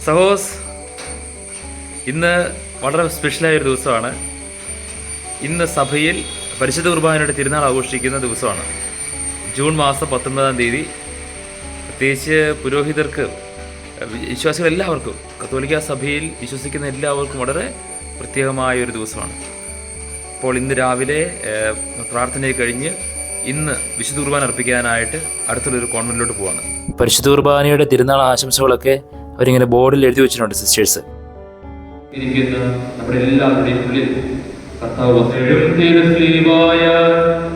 സഹോസ്, ഇന്ന് വളരെ സ്പെഷ്യലായൊരു ദിവസമാണ്. ഇന്ന് സഭയിൽ പരിശുദ്ധ കുർബാനയുടെ തിരുനാൾ ആഘോഷിക്കുന്ന ദിവസമാണ്. ജൂൺ മാസം 19-ാം തീയതി. പ്രത്യേകിച്ച് പുരോഹിതർക്ക്, വിശ്വാസികൾ എല്ലാവർക്കും, കത്തോലിക്ക സഭയിൽ വിശ്വസിക്കുന്ന എല്ലാവർക്കും വളരെ പ്രത്യേകമായൊരു ദിവസമാണ്. അപ്പോൾ ഇന്ന് രാവിലെ പ്രാർത്ഥനയെ കഴിഞ്ഞ് ഇന്ന് വിശുദ്ധ കുർബാന അർപ്പിക്കാനായിട്ട് അടുത്തുള്ളൊരു കോൺവെന്റിലോട്ട് പോവാണ്. പരിശുദ്ധ കുർബാനയുടെ തിരുനാൾ ആശംസകളൊക്കെ അവരിങ്ങനെ ബോർഡിൽ എഴുതി വെച്ചിട്ടുണ്ട് സിസ്റ്റേഴ്സ്. ഇരിക്കുന്ന നമ്മുടെ എല്ലാവരുടെയും ഉള്ളിൽ കർത്താവ്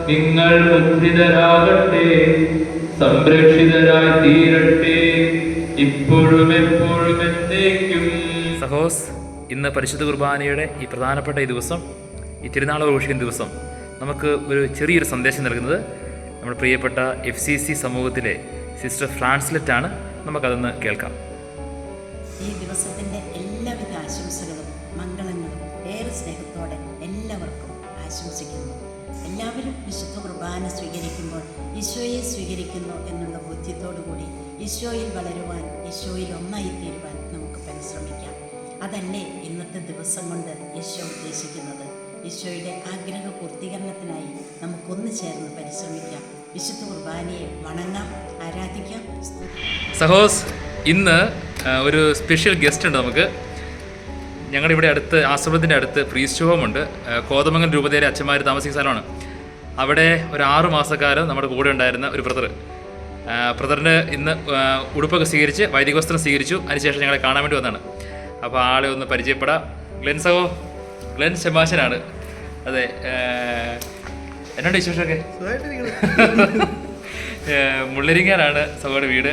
നിങ്ങൾ മുദ്രിതരാകട്ടെ, സംരക്ഷിതരായി തീരട്ടെ, ഇപ്പോഴും എപ്പോഴും എന്നേക്കും. സഹോസ്, ഇന്ന് പരിശുദ്ധ കുർബാനയുടെ ഈ പ്രധാനപ്പെട്ട ഈ ദിവസം, ഈ തിരുനാൾ ആഘോഷിക്കുന്ന ദിവസം, നമുക്ക് ഒരു ചെറിയൊരു സന്ദേശം നൽകുന്നത് നമ്മുടെ പ്രിയപ്പെട്ട FCC സമൂഹത്തിലെ സിസ്റ്റർ ഫ്രാൻസ്ലെറ്റാണ്. നമുക്കതൊന്ന് കേൾക്കാം. ഈ ദിവസത്തിൻ്റെ എല്ലാവിധ ആശംസകളും മംഗളങ്ങളും ഏറെ സ്നേഹത്തോടെ എല്ലാവർക്കും ആശംസിക്കുന്നു. എല്ലാവരും വിശുദ്ധ കുർബാന സ്വീകരിക്കുമ്പോൾ ഈശോയെ സ്വീകരിക്കുന്നു എന്നുള്ള ബോധ്യത്തോടു കൂടി ഈശോയിൽ വളരുവാൻ, ഈശോയിൽ ഒന്നായി തീരുവാൻ നമുക്ക് പരിശ്രമിക്കാം. അതല്ലേ ഇന്നത്തെ ദിവസം കൊണ്ട് ഈശോ ഉദ്ദേശിക്കുന്നത്. ഈശോയുടെ ആഗ്രഹ പൂർത്തീകരണത്തിനായി നമുക്കൊന്നു ചേർന്ന് പരിശ്രമിക്കാം. വിശുദ്ധ കുർബാനയെ വണങ്ങാം, ആരാധിക്കാം. സഹോസ്, ഇന്ന് ഒരു സ്പെഷ്യൽ ഗസ്റ്റ് ഉണ്ട് നമുക്ക്. ഞങ്ങളുടെ ഇവിടെ അടുത്ത്, ആശ്രമത്തിൻ്റെ അടുത്ത് പ്രീസ്റ്റ് ഹോമുണ്ട്. കോതമംഗലം രൂപതയിലെ അച്ഛന്മാർ താമസിക്കുന്ന സ്ഥലമാണ്. അവിടെ ഒരു 6 മാസക്കാലം നമ്മുടെ കൂടെ ഉണ്ടായിരുന്ന ഒരു ബ്രദറിന് ഇന്ന് ഉടുപ്പൊക്കെ സ്വീകരിച്ച് വൈദികവസ്ത്രം സ്വീകരിച്ചു. അതിനുശേഷം ഞങ്ങളെ കാണാൻ വേണ്ടി വന്നതാണ്. അപ്പോൾ ആളെ ഒന്ന് പരിചയപ്പെടാം. ഗ്ലെൻ സെബാസ്റ്റ്യനാണ്. അതെ, എന്നോട് വിശേഷമൊക്കെ മുള്ളരിങ്ങാനാണ് സഹോയുടെ വീട്.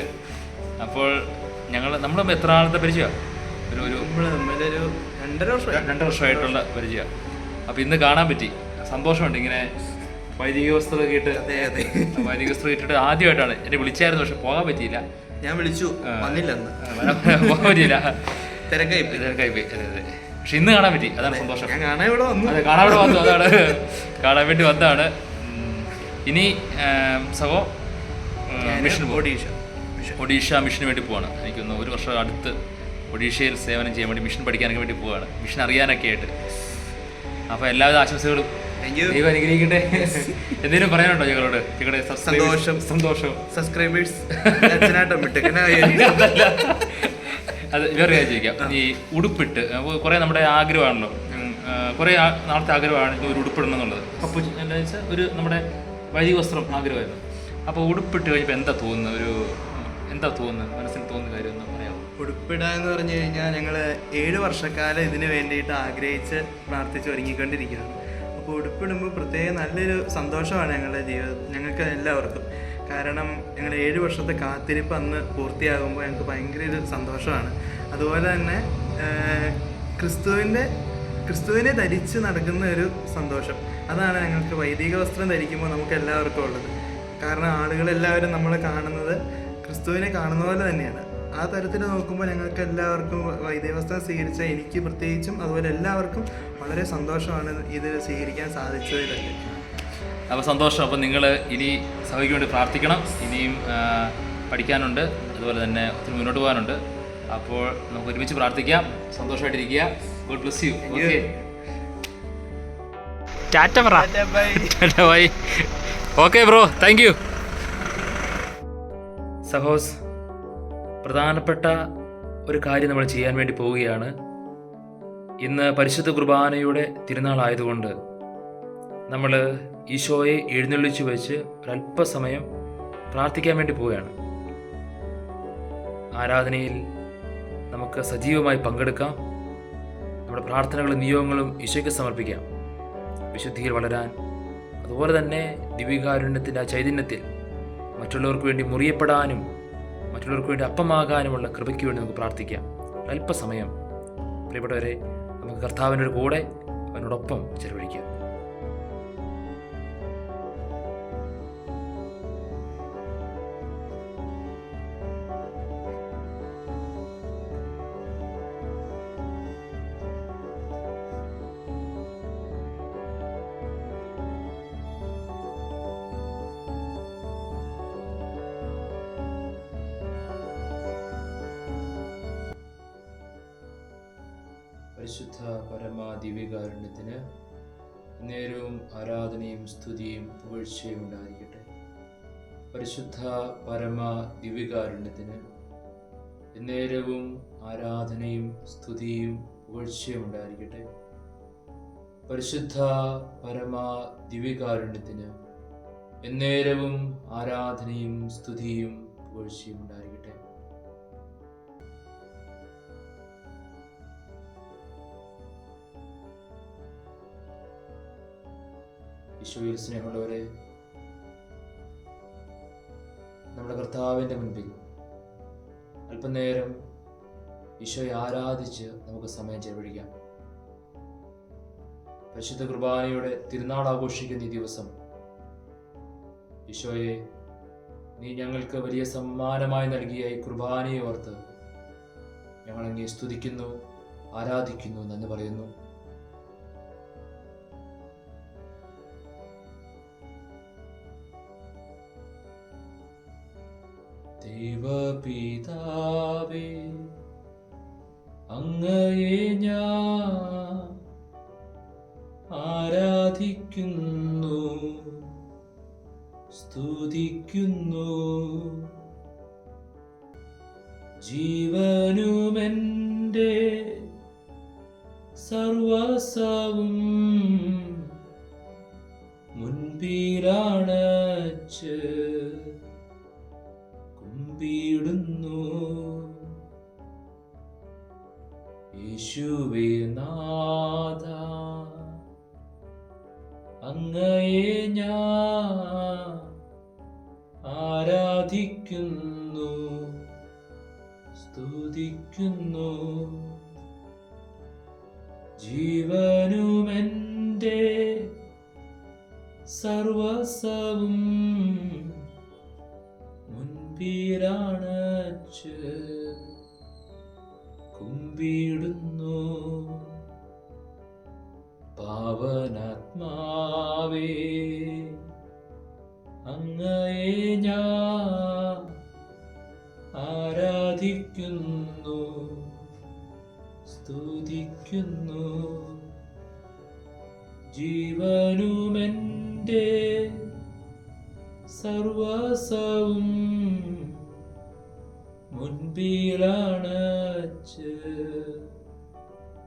അപ്പോൾ നമ്മൾ എത്ര നാളത്തെ പരിചയമാണ്? ഒരു 2 വർഷമായിട്ടുള്ള പരിചയമാണ്. അപ്പോൾ ഇന്ന് കാണാൻ പറ്റി, സന്തോഷമുണ്ട്. ഇങ്ങനെ വൈദിക വസ്ത്രമൊക്കെ ഇട്ട്, വൈദിക വസ്ത്രം ഇട്ടിട്ട് ആദ്യമായിട്ടാണ് എന്നെ വിളിച്ചായിരുന്നു. പക്ഷെ പോകാൻ പറ്റിയില്ല. ഞാൻ വിളിച്ചു, വന്നില്ല, പോകാൻ പറ്റിയില്ല, തിരക്കായി. അതെ. പക്ഷെ ഇന്ന് കാണാൻ പറ്റി, അതാണ് സന്തോഷം. ഞാൻ കാണാൻ ഇവിടെ വന്നു, അതാണ് കാണാൻ വേണ്ടി വന്നതാണ്. ഇനി സഹോ ഒഡീഷ മിഷന് വേണ്ടി പോവാണ്. എനിക്കൊന്ന് 1 വർഷം അടുത്ത് ഒഡീഷയിൽ സേവനം ചെയ്യാൻ വേണ്ടി, മിഷൻ പഠിക്കാനൊക്കെ വേണ്ടി പോവാണ്, മിഷൻ അറിയാനൊക്കെ ആയിട്ട്. അപ്പോൾ എല്ലാവിധ ആശംസകളും, ദൈവം അനുഗ്രഹിക്കട്ടെ. എന്തെങ്കിലും പറയാനുണ്ടോ ഞങ്ങളോട്? ഞങ്ങളുടെ സന്തോഷം സബ്സ്ക്രൈബേഴ്സ് അത് വേറെ കാര്യം ചോദിക്കാം. ഈ ഉടുപ്പിട്ട് കുറേ നമ്മുടെ ആഗ്രഹമാണല്ലോ, കുറേ നാളത്തെ ആഗ്രഹമാണ് ഒരു ഉടുപ്പിടണം എന്നുള്ളത്. അപ്പോൾ എന്താ വെച്ചാൽ ഒരു നമ്മുടെ വൈദിക വസ്ത്രം ആഗ്രഹമായിരുന്നു. അപ്പോൾ ഉടുപ്പിട്ട് കഴിഞ്ഞപ്പോൾ എന്താ തോന്നുന്നത്, മനസ്സിൽ തോന്നുന്ന കാര്യം എന്ന് പറയാമോ? ഉടുപ്പിടുക എന്ന് പറഞ്ഞു കഴിഞ്ഞാൽ ഞങ്ങൾ 7 വർഷക്കാലം ഇതിന് വേണ്ടിയിട്ട് ആഗ്രഹിച്ച് പ്രാർത്ഥിച്ച് ഒരുങ്ങിക്കൊണ്ടിരിക്കുകയാണ്. അപ്പോൾ ഉടുപ്പിടുമ്പോൾ പ്രത്യേകം നല്ലൊരു സന്തോഷമാണ് ഞങ്ങളുടെ ജീവിതം, ഞങ്ങൾക്ക് എല്ലാവർക്കും. കാരണം ഞങ്ങൾ 7 വർഷത്തെ കാത്തിരിപ്പ് അന്ന് പൂർത്തിയാകുമ്പോൾ ഞങ്ങൾക്ക് ഭയങ്കര ഒരു സന്തോഷമാണ്. അതുപോലെ തന്നെ ക്രിസ്തുവിനെ ധരിച്ച് നടക്കുന്ന ഒരു സന്തോഷം, അതാണ് ഞങ്ങൾക്ക് വൈദിക വസ്ത്രം ധരിക്കുമ്പോൾ നമുക്ക് എല്ലാവർക്കും ഉള്ളത്. കാരണം ആളുകളെല്ലാവരും നമ്മളെ കാണുന്നത് ക്രിസ്തുവിനെ കാണുന്ന പോലെ തന്നെയാണ്. ആ തരത്തിൽ നോക്കുമ്പോൾ ഞങ്ങൾക്ക് എല്ലാവർക്കും വൈദിക വസ്ത്രം സ്വീകരിച്ച എനിക്ക് പ്രത്യേകിച്ചും, അതുപോലെ എല്ലാവർക്കും വളരെ സന്തോഷമാണ് ഇത് സ്വീകരിക്കാൻ സാധിച്ചതിലൊക്കെ. അപ്പോൾ സന്തോഷം. അപ്പോൾ നിങ്ങൾ ഇനി സഭയ്ക്ക് വേണ്ടി പ്രാർത്ഥിക്കണം. ഇനിയും പഠിക്കാനുണ്ട്, അതുപോലെ തന്നെ ഒത്തിരി മുന്നോട്ട് പോകാനുണ്ട്. അപ്പോൾ നമുക്ക് ഒരുമിച്ച് പ്രാർത്ഥിക്കാം. സന്തോഷമായിട്ടിരിക്കുക. God bless you. ഓക്കെ, ടാറ്റ പറ. Bye. Okay bro, thank you. സഹോസ്, പ്രധാനപ്പെട്ട ഒരു കാര്യം നമ്മൾ ചെയ്യാൻ വേണ്ടി പോവുകയാണ്. ഇന്ന് പരിശുദ്ധ കുർബാനയുടെ തിരുനാളായതുകൊണ്ട് നമ്മൾ ഈശോയെ എഴുന്നള്ളിച്ചു വെച്ച് ഒരല്പസമയം പ്രാർത്ഥിക്കാൻ വേണ്ടി പോവുകയാണ്. ആരാധനയിൽ നമുക്ക് സജീവമായി പങ്കെടുക്കാം. നമ്മുടെ പ്രാർത്ഥനകളും നിയോഗങ്ങളും ഈശോയ്ക്ക് സമർപ്പിക്കാം. വിശുദ്ധിയിൽ വളരാൻ, അതുപോലെ തന്നെ ദിവ്യകാരുണ്യത്തിൻ്റെ ആ ചൈതന്യത്തിൽ മറ്റുള്ളവർക്ക് വേണ്ടി മുറിയപ്പെടാനും മറ്റുള്ളവർക്ക് വേണ്ടി അപ്പമാകാനുമുള്ള കൃപയ്ക്ക് വേണ്ടി നമുക്ക് പ്രാർത്ഥിക്കാം. അല്പസമയം പ്രിയപ്പെട്ടവരെ, നമുക്ക് കർത്താവിൻ്റെ കൂടെ അവനോടൊപ്പം ചെലവഴിക്കാം. പരിശുദ്ധ പരമാ ദിവ്യകാരുണ്യത്തിന് നേരവും ആരാധനയും സ്തുതിയും പുകഴ്ചയും ഉണ്ടായിരിക്കട്ടെ. പരിശുദ്ധ പരമാ ദിവ്യകാരുണ്യത്തിന് നേരവും ആരാധനയും സ്തുതിയും പുകഴ്ചയും ഉണ്ടായിരിക്കട്ടെ. പരിശുദ്ധ പരമാ ദിവ്യകാരുണ്യത്തിന് എന്നേരവും ആരാധനയും സ്തുതിയും പുകഴ്ചയും ഉണ്ടായിരിക്കട്ടെ. ഈശോയിൽ സ്നേഹമുള്ളവരെ, നമ്മുടെ കർത്താവിൻ്റെ മുൻപിൽ അല്പനേരം ഈശോയെ ആരാധിച്ച് നമുക്ക് സമയം ചെലവഴിക്കാം. പരിശുദ്ധ കുർബാനയുടെ തിരുനാൾ ആഘോഷിക്കുന്ന ഈ ദിവസം ഈശോയെ, നീ ഞങ്ങൾക്ക് വലിയ സമ്മാനമായി നൽകിയ ഈ കുർബാനയെ ഓർത്ത് ഞങ്ങളങ്ങേ സ്തുതിക്കുന്നു, ആരാധിക്കുന്നു, നന്ദി പറയുന്നു. ദൈവപിതാവേ, അങ്ങയെ ഞാൻ ആരാധിക്കുന്നു, സ്തുതിക്കുന്നു. ജീവനുമെൻ്റെ സർവസ്വവും മുൻപിലാണച്ച് കുമ്പിടുന്നു. യേശുവേ നാഥ, അങ്ങയെ ഞാൻ ആരാധിക്കുന്നു, സ്തുതിക്കുന്നു. ജീവനുമെൻ്റെ സർവസ്വവും മുൻപിലാണച്ച് കുമ്പിടുന്നു. പാവനാത്മാവേ, അങ്ങയെ ഞാൻ ആരാധിക്കുന്നു, സ്തുതിക്കുന്നു. ജീവനുമെൻ്റെ സർവസ്വവും മുൻപിലാണച്ച്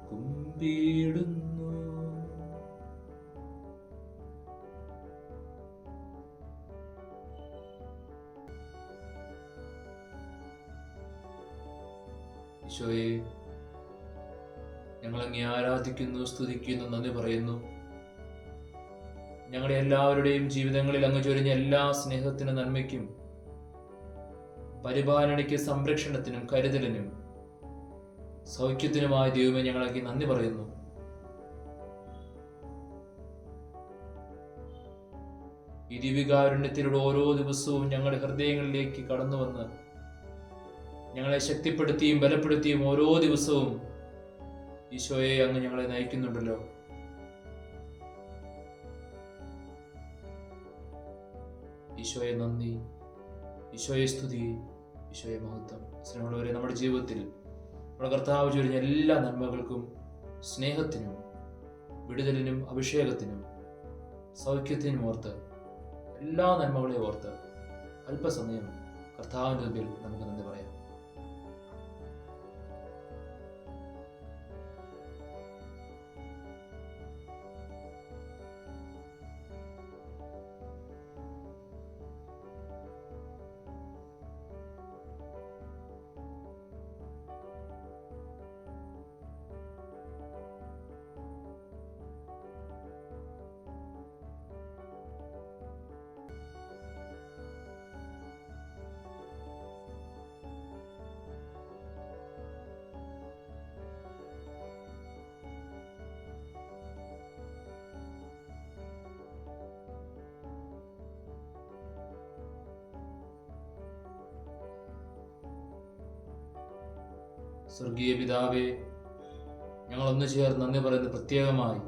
കുമ്പിടുന്നു. ഈശോയെ, ഞങ്ങളങ്ങേ ആരാധിക്കുന്നു, സ്തുതിക്കുന്നു, നന്ദി പറയുന്നു. ഞങ്ങളുടെ എല്ലാവരുടെയും ജീവിതങ്ങളിൽ അങ്ങ് ചൊരിഞ്ഞ എല്ലാ സ്നേഹത്തിനും നന്മയ്ക്കും പരിപാലനയ്ക്ക് സംരക്ഷണത്തിനും കരുതലിനും സൗഖ്യത്തിനുമായ ദൈവമേ, ഞങ്ങളങ്ങേ നന്ദി പറയുന്നു. ഈ ദിവ്യകാരുണ്യത്തിലൂടെ ഓരോ ദിവസവും ഞങ്ങളുടെ ഹൃദയങ്ങളിലേക്ക് കടന്നു വന്ന് ഞങ്ങളെ ശക്തിപ്പെടുത്തിയും ബലപ്പെടുത്തിയും ഓരോ ദിവസവും ഈശോയെ അങ്ങ് ഞങ്ങളെ നയിക്കുന്നുണ്ടല്ലോ. ഈശോയെ നന്ദി, ഈശോയെ സ്തുതി, ഈശോയെ മഹത്വം. സ്നേഹമുള്ളവരെ, നമ്മുടെ ജീവിതത്തിൽ നമ്മുടെ കർത്താവ് ചൊരിഞ്ഞ എല്ലാ നന്മകൾക്കും സ്നേഹത്തിനും വിടുതലിനും അഭിഷേകത്തിനും സൗഖ്യത്തിനും ഓർത്ത്, എല്ലാ നന്മകളെയും ഓർത്ത് അല്പസമയം കർത്താവിൻ്റെ മുമ്പിൽ നമുക്ക് നന്ദി പറയാം. സ്വർഗീയ പിതാവേ, ഞങ്ങൾ ഒന്നു ചേർന്ന് നന്ദി പറയുന്നത് പ്രത്യേകമായി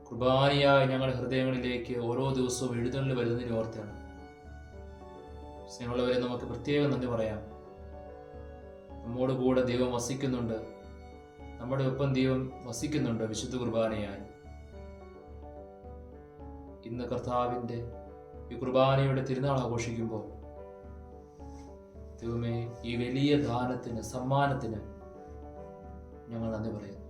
കുർബാനയായി ഞങ്ങളുടെ ഹൃദയങ്ങളിലേക്ക് ഓരോ ദിവസവും എഴുന്നള്ളി വരുന്നതിന് ഓർത്താണ്. സ്നേഹമുള്ളവരെ, നമുക്ക് പ്രത്യേകം നന്ദി പറയാം. നമ്മോട് കൂടെ ദൈവം വസിക്കുന്നുണ്ട്. നമ്മുടെ ഒപ്പം ദൈവം വസിക്കുന്നുണ്ട് വിശുദ്ധ കുർബാനയായി. ഇന്ന് കർത്താവിൻ്റെ ഈ കുർബാനയുടെ തിരുനാൾ ആഘോഷിക്കുമ്പോൾ ദൈവമേ, ഈ വലിയ ദാനത്തിന്, സമ്മാനത്തിന് ഞങ്ങൾ നന്ദി പറയുന്നു.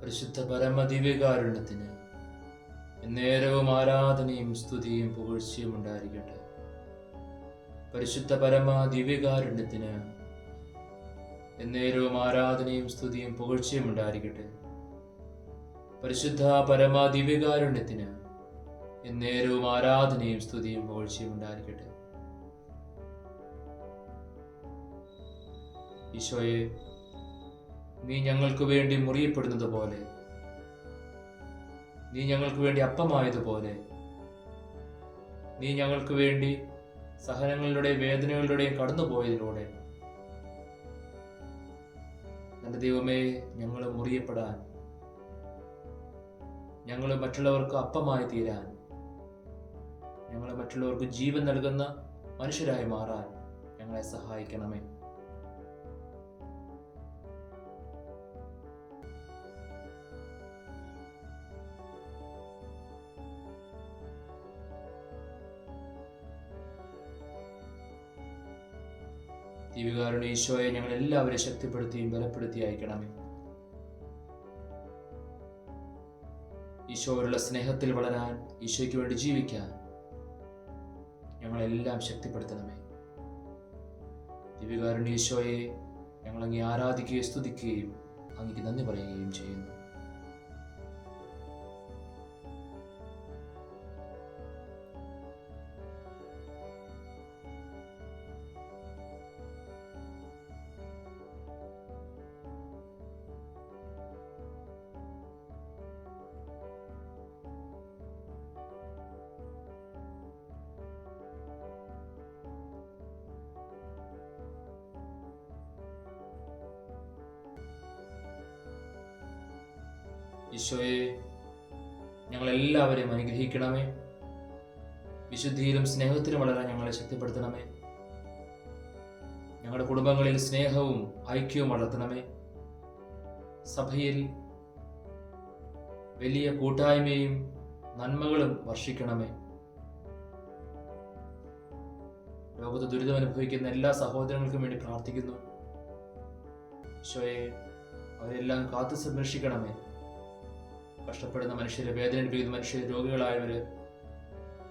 പരിശുദ്ധ പരമദിവ്യകാരുണ്യത്തിന് എന്നേരവും ആരാധനയും സ്തുതിയും പുകഴ്ചയും ഉണ്ടായിരിക്കട്ടെ. പരിശുദ്ധ പരമദിവ്യകാരുണ്യത്തിന് എന്നേരവും ആരാധനയും സ്തുതിയും പുകഴ്ചയും ഉണ്ടായിരിക്കട്ടെ. പരിശുദ്ധ പരമദിവ്യകാരുണ്യത്തിന് എന്നേരവും ആരാധനയും സ്തുതിയും പുകഴ്ചയും ഉണ്ടായിരിക്കട്ടെ. ഈശോയെ, നീ ഞങ്ങൾക്ക് വേണ്ടി മുറിയപ്പെടുന്നത് പോലെ, നീ ഞങ്ങൾക്ക് വേണ്ടി അപ്പമായതുപോലെ, നീ ഞങ്ങൾക്ക് വേണ്ടി സഹനങ്ങളിലൂടെയും വേദനകളിലൂടെയും കടന്നുപോയതിലൂടെ എൻ്റെ ദൈവമേ, ഞങ്ങൾ മുറിയപ്പെടാൻ, ഞങ്ങൾ മറ്റുള്ളവർക്ക് അപ്പമായി തീരാൻ, ഞങ്ങൾ മറ്റുള്ളവർക്ക് ജീവൻ നൽകുന്ന മനുഷ്യരായി മാറാൻ ഞങ്ങളെ സഹായിക്കണമേ. ദിവ്യകാരുണ്യ ഈശോയെ, ഞങ്ങൾ എല്ലാവരെയും ശക്തിപ്പെടുത്തിയും ബലപ്പെടുത്തി അയക്കണമേ. ഈശോയോടുള്ള സ്നേഹത്തിൽ വളരാൻ, ഈശോയ്ക്ക് വേണ്ടി ജീവിക്കാൻ ഞങ്ങളെല്ലാം ശക്തിപ്പെടുത്തണമേ. ദിവ്യകാരുണ്യ ഈശോയെ, ഞങ്ങൾ അങ്ങേ ആരാധിക്കുകയും സ്തുതിക്കുകയും അങ്ങേക്ക് നന്ദി പറയുകയും ചെയ്യുന്നു. ഈശോയെ, ഞങ്ങളെല്ലാവരെയും അനുഗ്രഹിക്കണമേ. വിശുദ്ധിയിലും സ്നേഹത്തിലും വളരാൻ ഞങ്ങളെ ശക്തിപ്പെടുത്തണമേ. ഞങ്ങളുടെ കുടുംബങ്ങളിൽ സ്നേഹവും ഐക്യവും വളർത്തണമേ. സഭയിൽ വലിയ കൂട്ടായ്മയും നന്മകളും വർഷിക്കണമേ. ലോകത്ത് ദുരിതം അനുഭവിക്കുന്ന എല്ലാ സഹോദരങ്ങൾക്കും വേണ്ടി പ്രാർത്ഥിക്കുന്നു. ഈശോയെ, അവരെല്ലാം കാത്തു സംരക്ഷിക്കണമേ. കഷ്ടപ്പെടുന്ന മനുഷ്യര്, വേദന അനുഭവിക്കുന്ന മനുഷ്യര്, രോഗികളായവര്,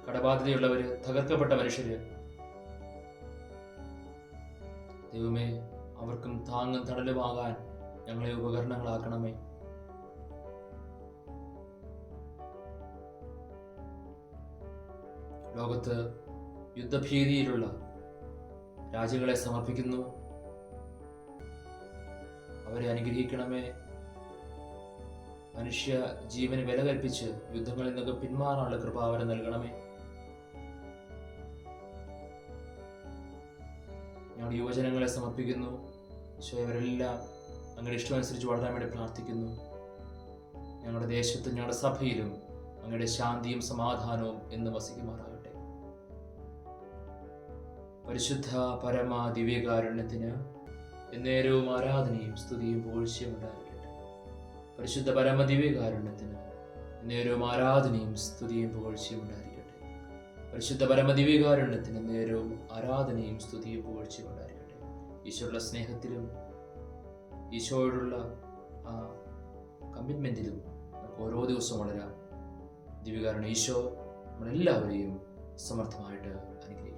കടബാധ്യതയുള്ളവര്, തകർക്കപ്പെട്ട മനുഷ്യര്, ദൈവമേ, അവർക്കും താങ്ങും തണലുമാകാൻ ഞങ്ങളെ ഉപകരണങ്ങളാക്കണമേ. ലോകത്ത് യുദ്ധഭീതിയിലുള്ള രാജ്യങ്ങളെ സമർപ്പിക്കുന്നു. അവരെ അനുഗ്രഹിക്കണമേ. മനുഷ്യ ജീവന് വില കൽപ്പിച്ച് യുദ്ധങ്ങളിൽ നിന്നൊക്കെ പിന്മാറാനുള്ള കൃപാവരം നൽകണമേ. ഞങ്ങളുടെ യുവജനങ്ങളെ സമർപ്പിക്കുന്നു. ഈശോയെ, അവരെല്ലാം അങ്ങയുടെ ഇഷ്ടമനുസരിച്ച് വളരാൻ വേണ്ടി പ്രാർത്ഥിക്കുന്നു. ഞങ്ങളുടെ ദേശത്തും ഞങ്ങളുടെ സഭയിലും അങ്ങയുടെ ശാന്തിയും സമാധാനവും എന്ന് വസിക്കുമാറാകട്ടെ. പരിശുദ്ധ പരമ ദിവ്യകാരുണ്യത്തിന് എന്നേരവും ആരാധനയും സ്തുതിയും പുകഴ്ചയും ഉണ്ടായിരിക്കട്ടെ. പരിശുദ്ധ പരമ ദിവ്യകാരുണ്യത്തിന് എന്നേരവും ആരാധനയും സ്തുതിയും പുകഴ്ചയും ഉണ്ടായിരിക്കട്ടെ. പരിശുദ്ധ പരമ ദിവ്യകാരുണ്യത്തിന് എന്നേരവും ആരാധനയും സ്തുതിയും പുകഴ്ചയും ഉണ്ടായിരിക്കട്ടെ. ഈശോയുടെ സ്നേഹത്തിലും ഈശോയോടുള്ള ആ കമ്മിറ്റ്മെൻറ്റിലും നമുക്ക് ഓരോ ദിവസവും വളരാം. ദിവ്യകാരുണ്യ ഈശോ നമ്മളെല്ലാവരെയും സമർത്ഥമായിട്ട് അനുഗ്രഹിക്കട്ടെ.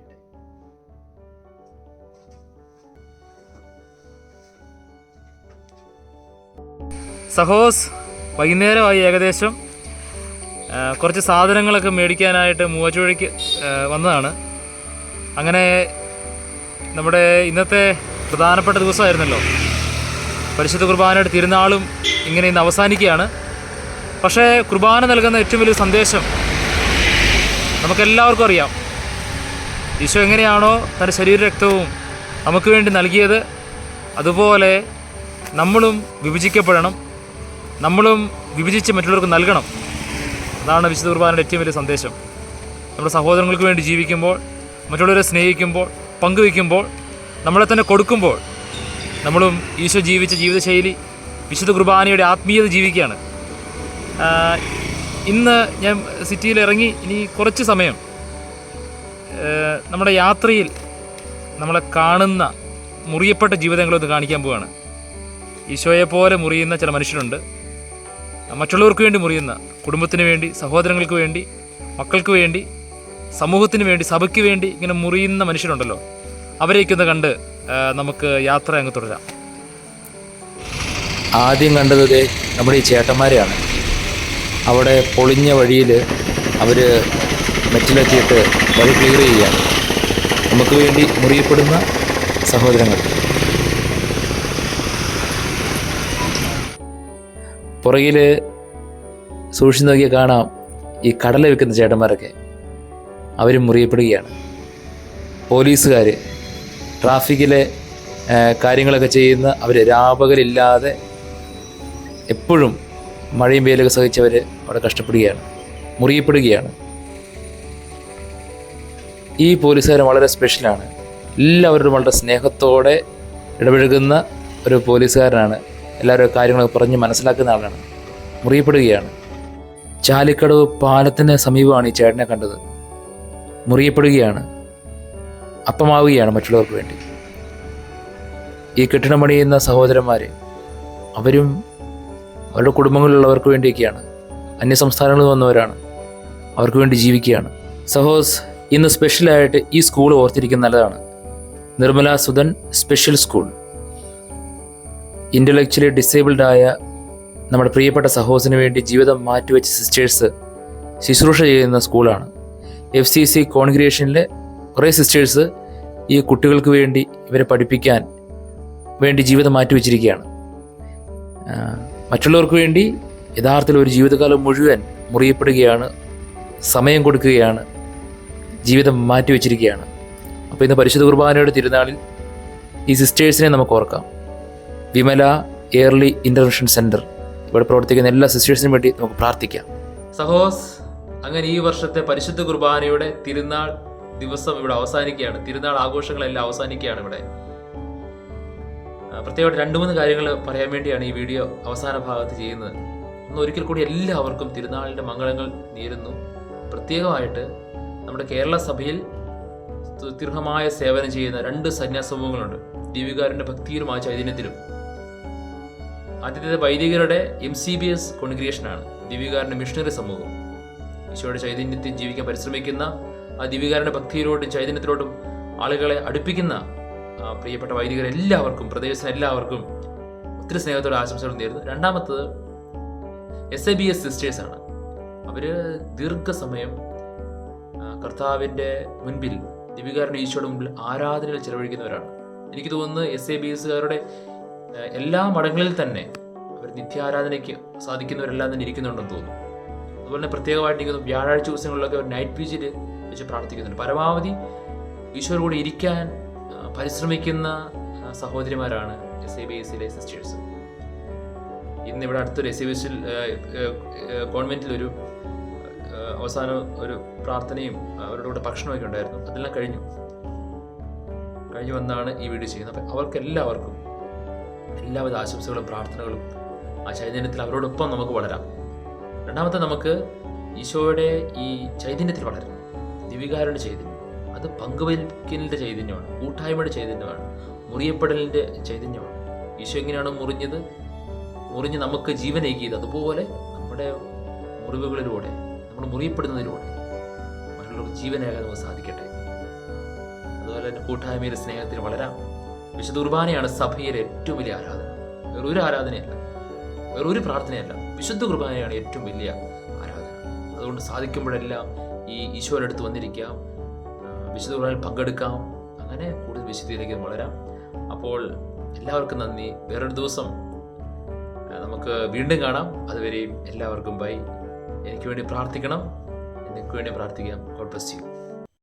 സഹോസ്, വൈകുന്നേരമായി ഏകദേശം. കുറച്ച് സാധനങ്ങളൊക്കെ മേടിക്കാനായിട്ട് മൂവാറ്റുപുഴയ്ക്ക് വന്നതാണ്. അങ്ങനെ നമ്മുടെ ഇന്നത്തെ പ്രധാനപ്പെട്ട ദിവസമായിരുന്നല്ലോ. പരിശുദ്ധ കുർബാനയുടെ തിരുനാളും ഇങ്ങനെ ഇന്ന് അവസാനിക്കുകയാണ്. പക്ഷേ കുർബാന നൽകുന്ന ഏറ്റവും വലിയ സന്ദേശം നമുക്കെല്ലാവർക്കും അറിയാം. ഈശോ എങ്ങനെയാണോ തൻ്റെ ശരീരരക്തവും നമുക്ക് വേണ്ടി നൽകിയത്, അതുപോലെ നമ്മളും വിഭജിക്കപ്പെടണം, നമ്മളും വിഭജിച്ച് മറ്റുള്ളവർക്ക് നൽകണം. അതാണ് വിശുദ്ധ കുർബാനയുടെ ഏറ്റവും വലിയ സന്ദേശം. നമ്മുടെ സഹോദരങ്ങൾക്ക് വേണ്ടി ജീവിക്കുമ്പോൾ, മറ്റുള്ളവരെ സ്നേഹിക്കുമ്പോൾ, പങ്കുവയ്ക്കുമ്പോൾ, നമ്മളെ തന്നെ കൊടുക്കുമ്പോൾ നമ്മളും ഈശോ ജീവിച്ച ജീവിതശൈലി, വിശുദ്ധ കുർബാനയുടെ ആത്മീയത ജീവിക്കുകയാണ്. ഇന്ന് ഞാൻ സിറ്റിയിൽ ഇറങ്ങി ഇനി കുറച്ച് സമയം നമ്മുടെ യാത്രയിൽ നമ്മളെ കാണുന്ന മുറിയപ്പെട്ട ജീവിതങ്ങളൊന്ന് കാണിക്കാൻ പോവുകയാണ്. ഈശോയെപ്പോലെ മുറിയുന്ന ചില മനുഷ്യരുണ്ട്. മറ്റുള്ളവർക്ക് വേണ്ടി മുറിയുന്ന, കുടുംബത്തിന് വേണ്ടി, സഹോദരങ്ങൾക്ക് വേണ്ടി, മക്കൾക്ക് വേണ്ടി, സമൂഹത്തിന് വേണ്ടി, സഭയ്ക്ക് വേണ്ടി ഇങ്ങനെ മുറിയുന്ന മനുഷ്യരുണ്ടല്ലോ. അവരെയൊക്കെ കണ്ട് നമുക്ക് യാത്ര അങ്ങ് തുടരാം. ആദ്യം കണ്ടത് നമ്മുടെ ഈ ചേട്ടന്മാരെയാണ്. അവിടെ പൊളിഞ്ഞ വഴിയിൽ അവർ മെറ്റിലെത്തിയിട്ട് വഴി ക്ലിയർ ചെയ്യുകയാണ്. നമുക്ക് വേണ്ടി മുറിയപ്പെടുന്ന സഹോദരങ്ങൾ. പുറകിൽ സൂക്ഷിച്ച് നോക്കിയാൽ കാണാം ഈ കടല വിൽക്കുന്ന ചേട്ടന്മാരൊക്കെ. അവരും മുറിയപ്പെടുകയാണ്. പോലീസുകാർ, ട്രാഫിക്കിലെ കാര്യങ്ങളൊക്കെ ചെയ്യുന്ന അവർ രാപകലില്ലാതെ എപ്പോഴും മഴയും വെയിലൊക്കെ സഹിച്ചവർ അവിടെ കഷ്ടപ്പെടുകയാണ്, മുറിയപ്പെടുകയാണ്. ഈ പോലീസുകാരൻ വളരെ സ്പെഷ്യലാണ്. എല്ലാവരോടും വളരെ സ്നേഹത്തോടെ ഇടപഴകുന്ന ഒരു പോലീസുകാരനാണ്. എല്ലാവരും കാര്യങ്ങളൊക്കെ പറഞ്ഞ് മനസ്സിലാക്കുന്ന ആളാണ്. മുറിയപ്പെടുകയാണ്. ചാലിക്കടവ് പാലത്തിന് സമീപമാണ് ഈ ചേട്ടനെ കണ്ടത്. മുറിയപ്പെടുകയാണ്, അപ്പമാവുകയാണ് മറ്റുള്ളവർക്ക് വേണ്ടി. ഈ കെട്ടിടം പണിയുന്ന സഹോദരന്മാർ, അവരും അവരുടെ കുടുംബങ്ങളിലുള്ളവർക്ക് വേണ്ടിയൊക്കെയാണ്. അന്യസംസ്ഥാനങ്ങളിൽ വന്നവരാണ്, അവർക്ക് വേണ്ടി ജീവിക്കുകയാണ്. സഹോസ്, ഇന്ന് സ്പെഷ്യലായിട്ട് ഈ സ്കൂൾ ഓർത്തിരിക്കുന്ന നല്ലതാണ്. Nirmala Sudhan special school. Intellectually ഡിസേബിൾഡായ നമ്മുടെ പ്രിയപ്പെട്ട സഹോസിന് വേണ്ടി ജീവിതം മാറ്റിവെച്ച സിസ്റ്റേഴ്സ് ശുശ്രൂഷ ചെയ്യുന്ന സ്കൂളാണ്. FCC കോൺഗ്രിഗേഷനിലെ കുറേ സിസ്റ്റേഴ്സ് ഈ കുട്ടികൾക്ക് വേണ്ടി, ഇവരെ പഠിപ്പിക്കാൻ വേണ്ടി ജീവിതം മാറ്റിവെച്ചിരിക്കുകയാണ്. മറ്റുള്ളവർക്ക് വേണ്ടി യഥാർത്ഥത്തിൽ ഒരു ജീവിതകാലം മുഴുവൻ മുറിയപ്പെടുകയാണ്, സമയം കൊടുക്കുകയാണ്, ജീവിതം മാറ്റിവെച്ചിരിക്കുകയാണ്. അപ്പോൾ ഇന്ന് പരിശുദ്ധ കുർബാനയുടെ തിരുനാളിൽ ഈ സിസ്റ്റേഴ്സിനെ നമുക്ക് ഓർക്കാം. വിമല എയർലി ഇൻ്റർവെൻഷൻ സെൻറ്റർ, ഇവിടെ പ്രവർത്തിക്കുന്ന എല്ലാ സിസ്റ്റേഴ്സിനും വേണ്ടി നമുക്ക് പ്രാർത്ഥിക്കാം. സഹോസ്, അങ്ങനെ ഈ വർഷത്തെ പരിശുദ്ധ കുർബാനയുടെ തിരുനാൾ ദിവസം ഇവിടെ അവസാനിക്കുകയാണ്. തിരുനാൾ ആഘോഷങ്ങളെല്ലാം അവസാനിക്കുകയാണ് ഇവിടെ. പ്രത്യേകമായിട്ട് 2-3 കാര്യങ്ങൾ പറയാൻ വേണ്ടിയാണ് ഈ വീഡിയോ അവസാന ഭാഗത്ത് ചെയ്യുന്നത്. ഒന്ന് ഒരിക്കൽ കൂടി എല്ലാവർക്കും തിരുനാളിൻ്റെ മംഗളങ്ങൾ നേരുന്നു. പ്രത്യേകമായിട്ട് നമ്മുടെ കേരള സഭയിൽ സുദീർഘമായ സേവനം ചെയ്യുന്ന 2 സന്യാസ സമൂഹങ്ങളുണ്ട്. ദീപികാരുടെ ഭക്തിയിലും ആ ചൈതന്യത്തിലും. ആദ്യത്തെ വൈദികരുടെ MCBS കോൺഗ്രിഗേഷനാണ്. ദീപികാരുടെ മിഷണറി സമൂഹം. ഈശോയുടെ ചൈതന്യത്തിൽ ജീവിക്കാൻ പരിശ്രമിക്കുന്ന, ആ ദീപികാരുടെ ഭക്തിയിലോട്ടും ചൈതന്യത്തിലോട്ടും ആളുകളെ അടുപ്പിക്കുന്ന പ്രിയപ്പെട്ട വൈദികരെല്ലാവർക്കും, പ്രദേശത്തിന് എല്ലാവർക്കും ഒത്തിരി സ്നേഹത്തോടെ ആശംസകൾ നേരുന്നു. രണ്ടാമത്തത് SABS സിസ്റ്റേഴ്സാണ്. അവർ ദീർഘസമയം കർത്താവിൻ്റെ മുൻപിൽ, ദീപികാരുടെ ഈശോയുടെ മുമ്പിൽ ആരാധനകൾ ചെലവഴിക്കുന്നവരാണ്. എനിക്ക് തോന്നുന്നു SABSകാരുടെ എല്ലാ മഠങ്ങളിൽ തന്നെ അവർ നിത്യാരാധനയ്ക്ക് സാധിക്കുന്നവരെല്ലാം തന്നെ ഇരിക്കുന്നുണ്ടെന്ന് തോന്നുന്നു. അതുപോലെ തന്നെ പ്രത്യേകമായിട്ട് എനിക്ക് വ്യാഴാഴ്ച ദിവസങ്ങളിലൊക്കെ അവർ നൈറ്റ് വിജിൽ വെച്ച് പ്രാർത്ഥിക്കുന്നുണ്ട്. പരമാവധി ഈശോയുടെ കൂടെ ഇരിക്കാൻ പരിശ്രമിക്കുന്ന സഹോദരിമാരാണ് SABSലെ സിസ്റ്റേഴ്സ്. ഇന്നിവിടെ അടുത്തൊരു SABSൽ കോൺവെൻറ്റിലൊരു അവസാനം ഒരു പ്രാർത്ഥനയും അവരുടെ കൂടെ ഭക്ഷണമൊക്കെ ഉണ്ടായിരുന്നു. അതെല്ലാം കഴിഞ്ഞു വന്നാണ് ഈ വീഡിയോ ചെയ്യുന്നത്. അപ്പം അവർക്കെല്ലാവർക്കും എല്ലാവിധ ആശംസകളും പ്രാർത്ഥനകളും ആ ചൈതന്യത്തിൽ അവരോടൊപ്പം നമുക്ക് വളരാം. രണ്ടാമത്തെ, നമുക്ക് ഈശോയുടെ ഈ ചൈതന്യത്തിൽ വളരണം. ദിവികാരുടെ ചൈതന്യം, അത് പങ്കുവയ്ക്കലിൻ്റെ ചൈതന്യമാണ്, കൂട്ടായ്മയുടെ ചൈതന്യമാണ്, മുറിയപ്പെടലിൻ്റെ ചൈതന്യമാണ്. ഈശോ എങ്ങനെയാണ് മുറിഞ്ഞ് നമുക്ക് ജീവനേകിയത്, അതുപോലെ നമ്മുടെ മുറിവുകളിലൂടെ, നമ്മൾ മുറിയപ്പെടുന്നതിലൂടെ മറ്റുള്ളവർക്ക് ജീവനേകാൻ നമുക്ക് സാധിക്കട്ടെ. അതുപോലെ തന്നെ കൂട്ടായ്മയിലെ സ്നേഹത്തിൽ വളരാം. വിശുദ്ധ കുർബാനയാണ് സഭയിലെ ഏറ്റവും വലിയ ആരാധന. വേറൊരു ആരാധനയല്ല, വേറൊരു പ്രാർത്ഥനയല്ല, വിശുദ്ധ കുർബാനയാണ് ഏറ്റവും വലിയ ആരാധന. അതുകൊണ്ട് സാധിക്കുമ്പോഴെല്ലാം ഈ ഈശോയുടെ അടുത്ത് വന്നിരിക്കാം, വിശുദ്ധ കുർബാനയിൽ പങ്കെടുക്കാം. അങ്ങനെ കൂടുതൽ വിശുദ്ധിയിലേക്ക് വളരാം. അപ്പോൾ എല്ലാവർക്കും നന്ദി. വേറൊരു ദിവസം നമുക്ക് വീണ്ടും കാണാം. അതുവരെയും എല്ലാവർക്കും ബൈ. എനിക്ക് വേണ്ടി പ്രാർത്ഥിക്കണം. എനിക്ക് വേണ്ടി പ്രാർത്ഥിക്കാം. God bless U.